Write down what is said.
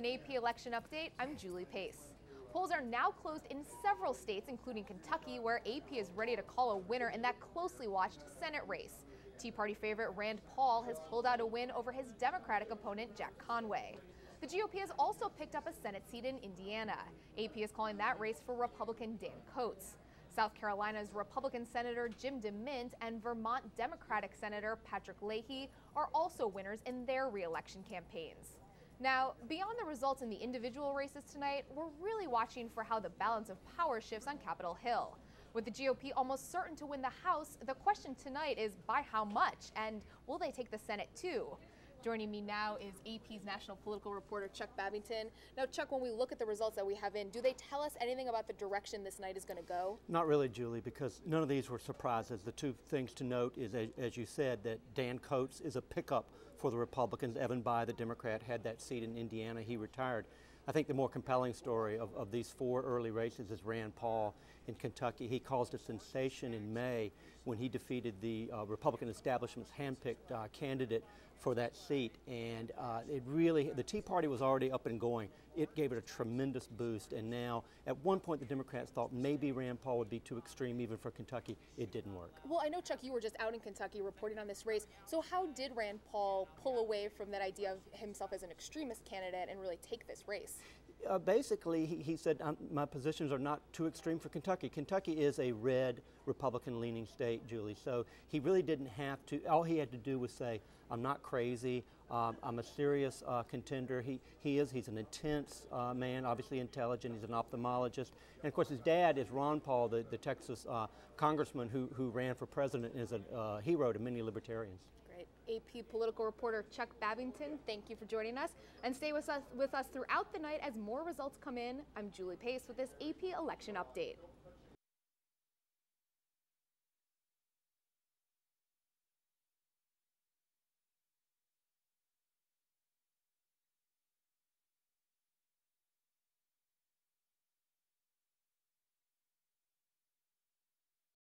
an AP election update. I'm Julie Pace. Polls are now closed in several states, including Kentucky, where AP is ready to call a winner in that closely watched Senate race. Tea Party favorite Rand Paul has pulled out a win over his Democratic opponent, Jack Conway. The GOP has also picked up a Senate seat in Indiana. AP is calling that race for Republican Dan Coats. South Carolina's Republican Senator Jim DeMint and Vermont Democratic Senator Patrick Leahy are also winners in their re-election campaigns. Now, beyond the results in the individual races tonight, we're really watching for how the balance of power shifts on Capitol Hill. With the GOP almost certain to win the House, the question tonight is by how much, and will they take the Senate too? Joining me now is AP's national political reporter Chuck Babington. Now, Chuck, when we look at the results that we have in, do they tell us anything about the direction this night is going to go? Not really, Julie, because none of these were surprises. The two things to note is, as you said, that Dan Coats is a pickup for the Republicans. Evan Bayh, the Democrat, had that seat in Indiana. He retired. I think the more compelling story of these four early races is Rand Paul in Kentucky. He caused a sensation in May when he defeated the Republican establishment's handpicked candidate for that seat. And the Tea Party was already up and going. It gave it a tremendous boost. And now, at one point, the Democrats thought maybe Rand Paul would be too extreme even for Kentucky. It didn't work. Well, I know, Chuck, you were just out in Kentucky reporting on this race. So how did Rand Paul pull away from that idea of himself as an extremist candidate and really take this race? Basically, he said, my positions are not too extreme for Kentucky. Kentucky is a red Republican-leaning state, Julie, so he really didn't have to. All he had to do was say, I'm not crazy, I'm a serious contender. He's an intense man, obviously intelligent, he's an ophthalmologist. And of course, his dad is Ron Paul, the Texas congressman who ran for president and is a hero to many libertarians. Great. AP political reporter Chuck Babington, thank you for joining us. And stay with us throughout the night as more results come in. I'm Julie Pace with this AP election update.